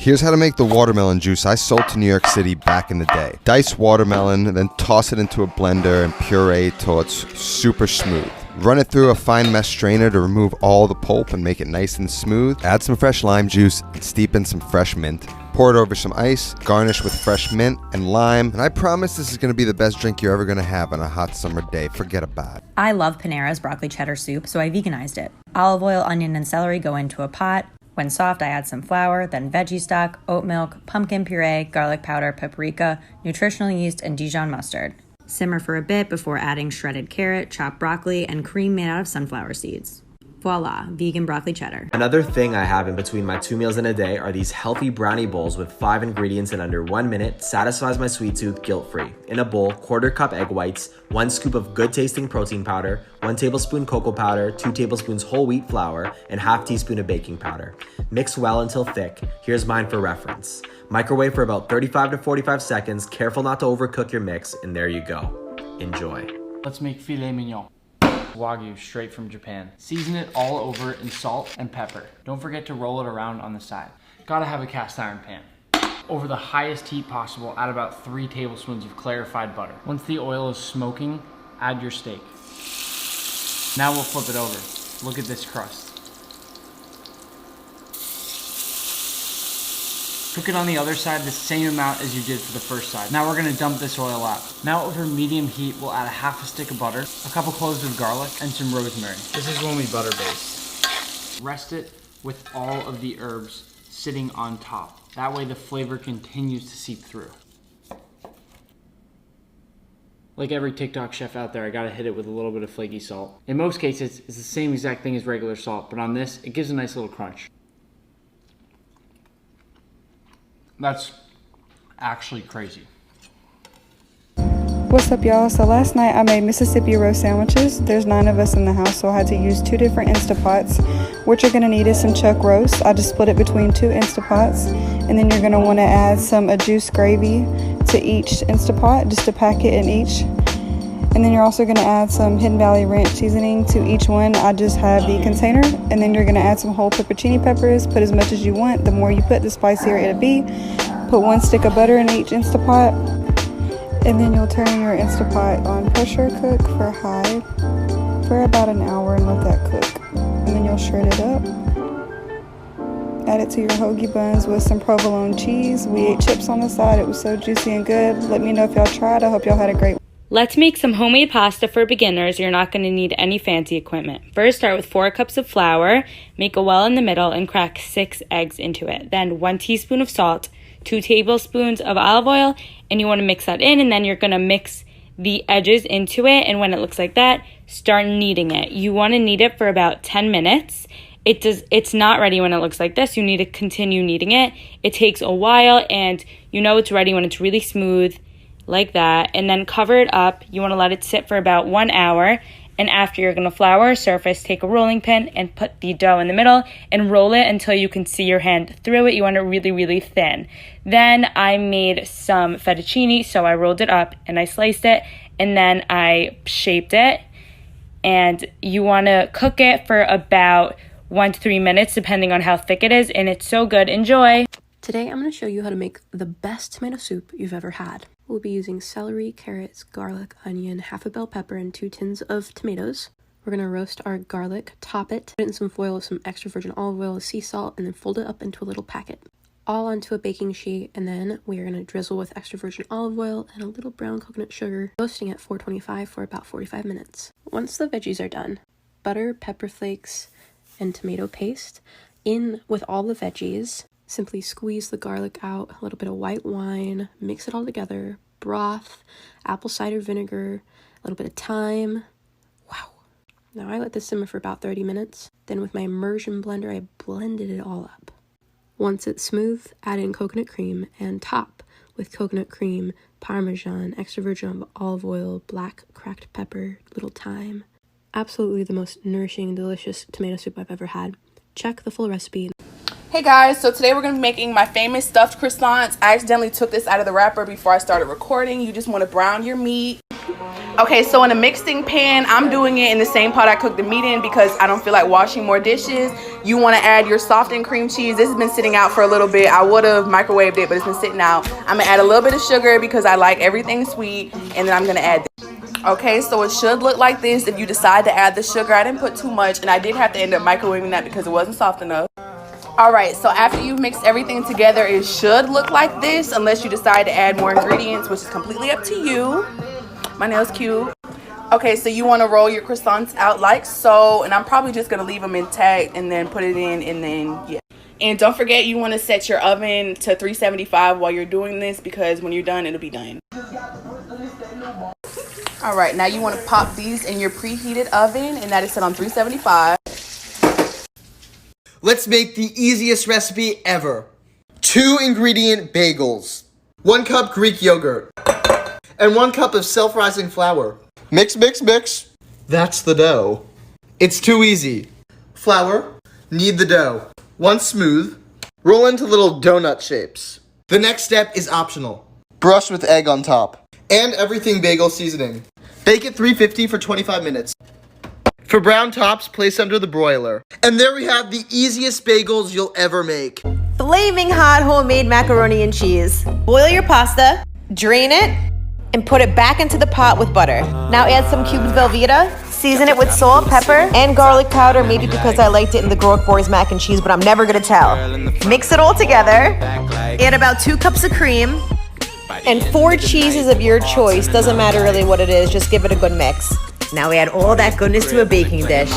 Here's how to make the watermelon juice I sold to New York City back in the day. Dice watermelon, then toss it into a blender and puree till it's super smooth. Run it through a fine mesh strainer to remove all the pulp and make it nice and smooth. Add some fresh lime juice and steep in some fresh mint. Pour it over some ice, garnish with fresh mint and lime, and I promise this is going to be the best drink you're ever going to have on a hot summer day. Forget about it. I love Panera's broccoli cheddar soup, so I veganized it. Olive oil, onion, and celery go into a pot. When soft, I add some flour, then veggie stock, oat milk, pumpkin puree, garlic powder, paprika, nutritional yeast, and Dijon mustard. Simmer for a bit before adding shredded carrot, chopped broccoli, and cream made out of sunflower seeds. Voila, vegan broccoli cheddar. Another thing I have in between my 2 meals in a day are these healthy brownie bowls with 5 ingredients in under 1 minute, satisfies my sweet tooth guilt-free. In a bowl, 1/4 cup egg whites, 1 scoop of good tasting protein powder, 1 tablespoon cocoa powder, 2 tablespoons whole wheat flour, and ½ teaspoon of baking powder. Mix well until thick. Here's mine for reference. Microwave for about 35 to 45 seconds, careful not to overcook your mix, and there you go. Enjoy. Let's make filet mignon. Wagyu straight from Japan. Season it all over in salt and pepper. Don't forget to roll it around on the side. Gotta have a cast iron pan. Over the highest heat possible, add about 3 tablespoons of clarified butter. Once the oil is smoking, add your steak. Now we'll flip it over. Look at this crust. Cook it on the other side the same amount as you did for the first side. Now we're gonna dump this oil out. Now over medium heat, we'll add ½ stick of butter, a couple cloves of garlic, and some rosemary. This is when we butter baste. Rest it with all of the herbs sitting on top. That way the flavor continues to seep through. Like every TikTok chef out there, I gotta hit it with a little bit of flaky salt. In most cases, it's the same exact thing as regular salt, but on this, it gives a nice little crunch. That's actually crazy. What's up, y'all? So last night I made Mississippi roast sandwiches. There's 9 of us in the house, so I had to use 2 different Instapots. What you're gonna need is some chuck roast. I just split it between 2 Instapots, and then you're gonna wanna add some juice gravy to each Instapot, just a packet in each. And then you're also gonna add some Hidden Valley Ranch seasoning to each one. I just have the container. And then you're gonna add some whole pepperoni peppers. Put as much as you want. The more you put, the spicier it'll be. Put 1 stick of butter in each Instapot. And then you'll turn your Instapot on pressure cook for high for about an hour and let that cook. And then you'll shred it up. Add it to your hoagie buns with some provolone cheese. We ate chips on the side. It was so juicy and good. Let me know if y'all tried. I hope y'all had a great one. Let's make some homemade pasta for beginners. You're not going to need any fancy equipment. First, start with 4 cups of flour, make a well in the middle, and crack 6 eggs into it. Then 1 teaspoon of salt, 2 tablespoons of olive oil, and you want to mix that in, and then you're going to mix the edges into it, and when it looks like that, start kneading it. You want to knead it for about 10 minutes. It's not ready when it looks like this. You need to continue kneading it. It takes a while, and you know it's ready when it's really smooth, like that, and then cover it up. You want to let it sit for about 1 hour, and after you're going to flour a surface, take a rolling pin and put the dough in the middle and roll it until you can see your hand through it. You want it really, really thin. Then I made some fettuccine, so I rolled it up and I sliced it, and then I shaped it, and you want to cook it for about 1 to 3 minutes depending on how thick it is, and it's so good. Enjoy! Today I'm going to show you how to make the best tomato soup you've ever had. We'll be using celery, carrots, garlic, onion, ½ a bell pepper, and 2 tins of tomatoes. We're going to roast our garlic, top it, put it in some foil with some extra virgin olive oil, sea salt, and then fold it up into a little packet. All onto a baking sheet, and then we are going to drizzle with extra virgin olive oil and a little brown coconut sugar, roasting at 425 for about 45 minutes. Once the veggies are done, butter, pepper flakes, and tomato paste in with all the veggies. Simply squeeze the garlic out, a little bit of white wine, mix it all together, broth, apple cider vinegar, a little bit of thyme. Wow. Now I let this simmer for about 30 minutes. Then with my immersion blender, I blended it all up. Once it's smooth, add in coconut cream and top with coconut cream, parmesan, extra virgin olive oil, black cracked pepper, little thyme. Absolutely the most nourishing and delicious tomato soup I've ever had. Check the full recipe. Hey guys, so today we're going to be making my famous stuffed croissants. I accidentally took this out of the wrapper before I started recording. You just want to brown your meat. Okay, so in a mixing pan, I'm doing it in the same pot I cooked the meat in because I don't feel like washing more dishes. You want to add your softened cream cheese. This has been sitting out for a little bit. I would have microwaved it, but it's been sitting out. I'm going to add a little bit of sugar because I like everything sweet, and then I'm going to add this. Okay, so it should look like this if you decide to add the sugar. I didn't put too much, and I did have to end up microwaving that because it wasn't soft enough. All right, so after you've mixed everything together, it should look like this unless you decide to add more ingredients, which is completely up to you. My nail's cute. Okay, so you want to roll your croissants out like so, and I'm probably just going to leave them intact and then put it in, and then, yeah. And don't forget, you want to set your oven to 375 while you're doing this because when you're done, it'll be done. All right, now you want to pop these in your preheated oven, and that is set on 375. Let's make the easiest recipe ever. 2-ingredient bagels, 1 cup Greek yogurt, and 1 cup of self-rising flour. Mix, mix, mix. That's the dough. It's too easy. Flour, knead the dough. Once smooth, roll into little donut shapes. The next step is optional. Brush with egg on top. And everything bagel seasoning. Bake at 350 for 25 minutes. For brown tops, place under the broiler. And there we have the easiest bagels you'll ever make. Flaming hot homemade macaroni and cheese. Boil your pasta, drain it, and put it back into the pot with butter. Now add some cubed Velveeta, season it with salt, pepper, and garlic powder, maybe because I liked it in the Grok Boys mac and cheese, but I'm never gonna tell. Mix it all together, add about 2 cups of cream, and 4 cheeses of your choice. Doesn't matter really what it is, just give it a good mix. Now add all that goodness to a baking dish.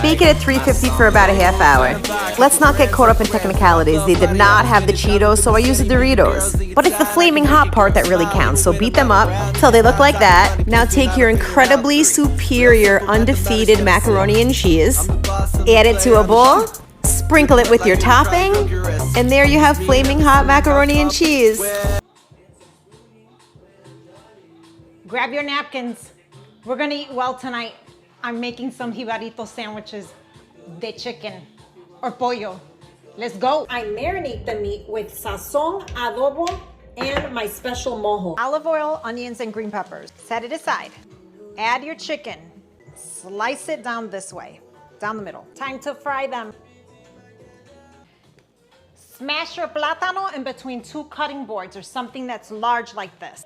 Bake it at 350 for about a half hour. Let's not get caught up in technicalities. They did not have the Cheetos, so I used the Doritos. But it's the flaming hot part that really counts, so beat them up till they look like that. Now take your incredibly superior, undefeated macaroni and cheese, add it to a bowl, sprinkle it with your topping, and there you have flaming hot macaroni and cheese. Grab your napkins. We're gonna eat well tonight. I'm making some jibarito sandwiches de chicken or pollo. Let's go. I marinate the meat with sazon, adobo, and my special mojo. Olive oil, onions, and green peppers. Set it aside. Add your chicken. Slice it down this way, down the middle. Time to fry them. Smash your plátano in between 2 cutting boards or something that's large like this.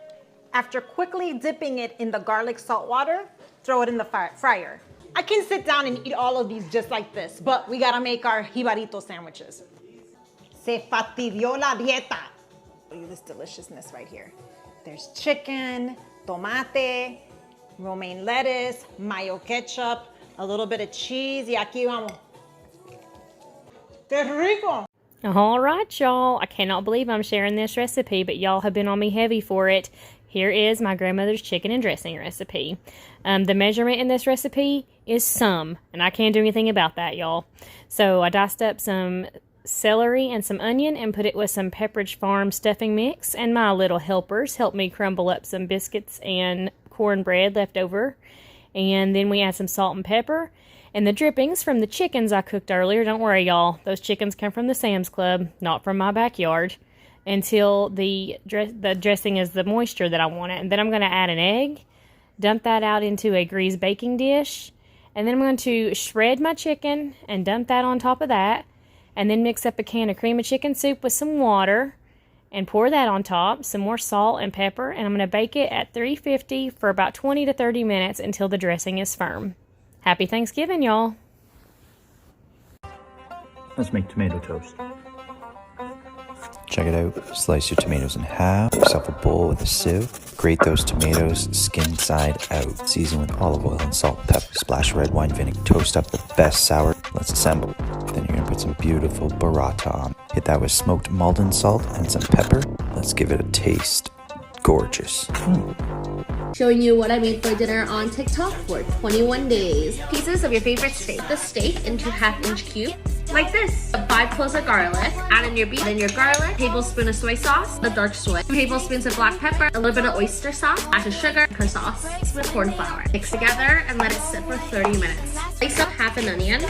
After quickly dipping it in the garlic salt water, throw it in the fryer. I can sit down and eat all of these just like this, but we gotta make our jibarito sandwiches. Se fastidió la dieta. Look at this deliciousness right here. There's chicken, tomate, romaine lettuce, mayo ketchup, a little bit of cheese, y aquí vamos. ¡Qué rico! All right, y'all. I cannot believe I'm sharing this recipe, but y'all have been on me heavy for it. Here is my grandmother's chicken and dressing recipe. The measurement in this recipe is some, and I can't do anything about that, y'all. So I diced up some celery and some onion and put it with some Pepperidge Farm stuffing mix, and my little helpers helped me crumble up some biscuits and cornbread left over. And then we add some salt and pepper. And the drippings from the chickens I cooked earlier, don't worry, y'all. Those chickens come from the Sam's Club, not from my backyard. Until the dressing is the moisture that I want it. And then I'm going to add an egg, dump that out into a greased baking dish, and then I'm going to shred my chicken and dump that on top of that, and then mix up a can of cream of chicken soup with some water and pour that on top, some more salt and pepper, and I'm going to bake it at 350 for about 20 to 30 minutes until the dressing is firm. Happy Thanksgiving, y'all. Let's make tomato toast. Check it out. Slice your tomatoes in half. Pour yourself a bowl with a sieve. Grate those tomatoes skin side out. Season with olive oil and salt, pepper. Splash red wine vinegar. Toast up the best sour. Let's assemble. Then you're gonna put some beautiful burrata on. Hit that with smoked Maldon salt and some pepper. Let's give it a taste. Gorgeous. Showing you what I made for dinner on TikTok for 21 days. Pieces of your favorite steak. The steak into 1/2-inch cubes. Like this. 5 cloves of garlic. Add in your beef, then your garlic, tablespoon of soy sauce, a dark soy, 2 tablespoons of black pepper, a little bit of oyster sauce, add to sugar, and sauce with corn flour. Mix together and let it sit for 30 minutes. Slice up 1/2 an onion,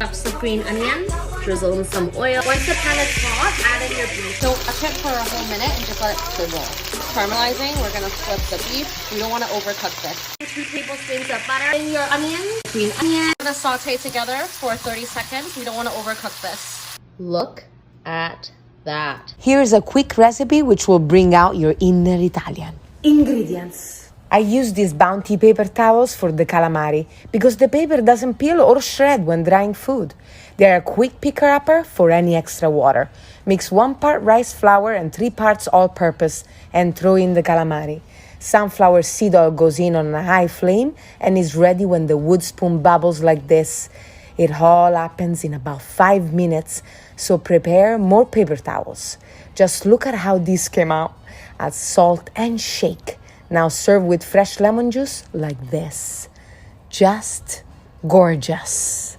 up some green onion, drizzle in some oil. Once the pan is hot, add in your beef. Don't touch it for a whole minute and just let it sizzle. Caramelizing, we're gonna flip the beef. We don't want to overcook this. 2 tablespoons of butter in your onions. Green onion. We're gonna saute together for 30 seconds. We don't want to overcook this. Look at that. Here's a quick recipe which will bring out your inner Italian. Ingredients. I use these Bounty paper towels for the calamari because the paper doesn't peel or shred when drying food. They're a quick picker-upper for any extra water. Mix 1 part rice flour and 3 parts all-purpose and throw in the calamari. Sunflower seed oil goes in on a high flame and is ready when the wood spoon bubbles like this. It all happens in about 5 minutes, so prepare more paper towels. Just look at how this came out. Add salt and shake. Now serve with fresh lemon juice like this. Just gorgeous.